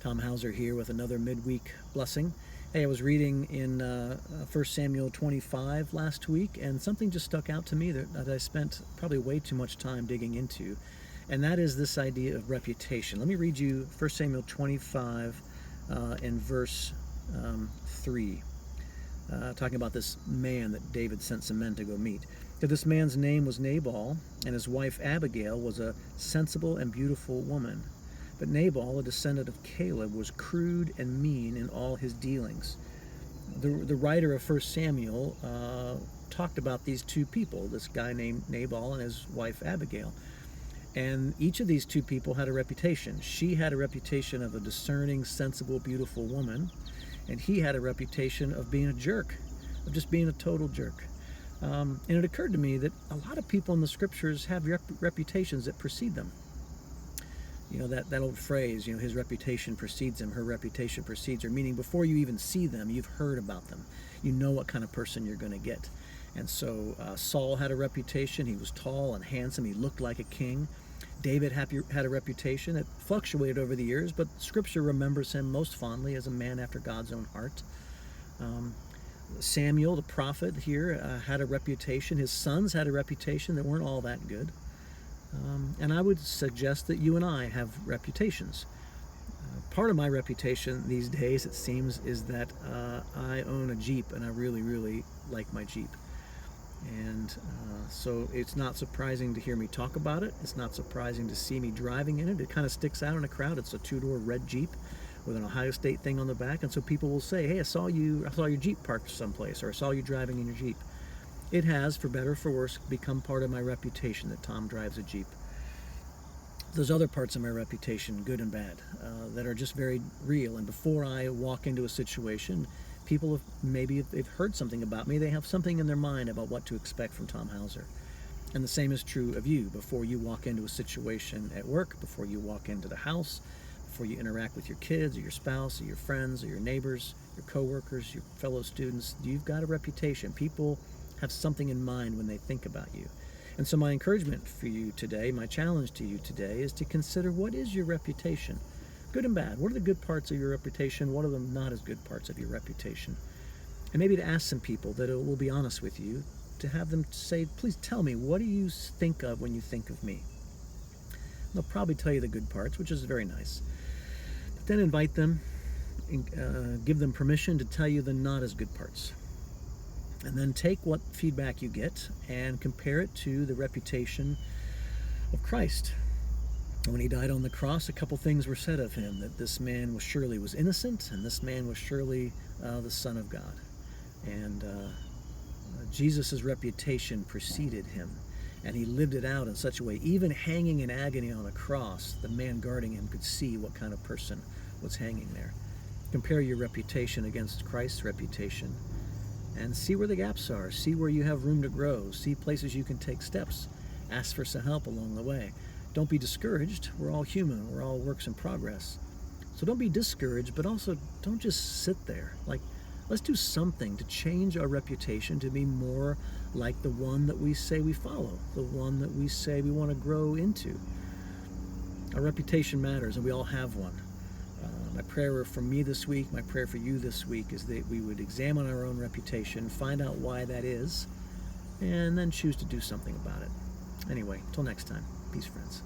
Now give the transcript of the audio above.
Tom Hauser here with another midweek blessing. Hey, I was reading in 1 Samuel 25 last week, and something just stuck out to me that I spent probably way too much time digging into, and that is this idea of reputation. Let me read you 1 Samuel 25 in verse 3, talking about this man that David sent some men to go meet. That this man's name was Nabal, and his wife Abigail was a sensible and beautiful woman. But Nabal, a descendant of Caleb, was crude and mean in all his dealings. The writer of 1 Samuel talked about these two people, this guy named Nabal and his wife Abigail. And each of these two people had a reputation. She had a reputation of a discerning, sensible, beautiful woman, and he had a reputation of being a jerk, of just being a total jerk. And it occurred to me that a lot of people in the scriptures have reputations that precede them. You know, that old phrase, his reputation precedes him, her reputation precedes her, meaning before you even see them, you've heard about them. You know what kind of person you're going to get. And so Saul had a reputation. He was tall and handsome. He looked like a king. David had a reputation that fluctuated over the years, but Scripture remembers him most fondly as a man after God's own heart. Samuel, the prophet here, had a reputation. His sons had a reputation that weren't all that good. And I would suggest that you and I have reputations. Part of my reputation these days, it seems, is that I own a Jeep, and I really, really like my Jeep. And so it's not surprising to hear me talk about it. It's not surprising to see me driving in it. It kind of sticks out in a crowd. It's a two-door red Jeep with an Ohio State thing on the back. And so people will say, hey, I saw your Jeep parked someplace, or I saw you driving in your Jeep. It has, for better or for worse, become part of my reputation that Tom drives a Jeep. There's other parts of my reputation, good and bad, that are just very real. And before I walk into a situation, people they've heard something about me. They have something in their mind about what to expect from Tom Hauser. And the same is true of you. Before you walk into a situation at work, before you walk into the house, before you interact with your kids or your spouse or your friends or your neighbors, your coworkers, your fellow students, you've got a reputation. People have something in mind when they think about you. And so my encouragement for you today, my challenge to you today, is to consider, what is your reputation? Good and bad. What are the good parts of your reputation? What are the not as good parts of your reputation? And maybe to ask some people that will be honest with you, to have them say, please tell me, what do you think of when you think of me? They'll probably tell you the good parts, which is very nice. But then invite them, give them permission to tell you the not as good parts. And then take what feedback you get and compare it to the reputation of Christ. When he died on the cross, a couple things were said of him, that this man was innocent, and this man was surely the Son of God. And Jesus' reputation preceded him, and he lived it out in such a way, even hanging in agony on a cross, the man guarding him could see what kind of person was hanging there. Compare your reputation against Christ's reputation, and see where the gaps are, see where you have room to grow, see places you can take steps, ask for some help along the way. Don't be discouraged. We're all human. We're all works in progress. So don't be discouraged, but also don't just sit there. Let's do something to change our reputation to be more like the one that we say we follow, the one that we say we want to grow into. Our reputation matters, and we all have one. My prayer for me this week, my prayer for you this week, is that we would examine our own reputation, find out why that is, and then choose to do something about it. Anyway, till next time. Peace, friends.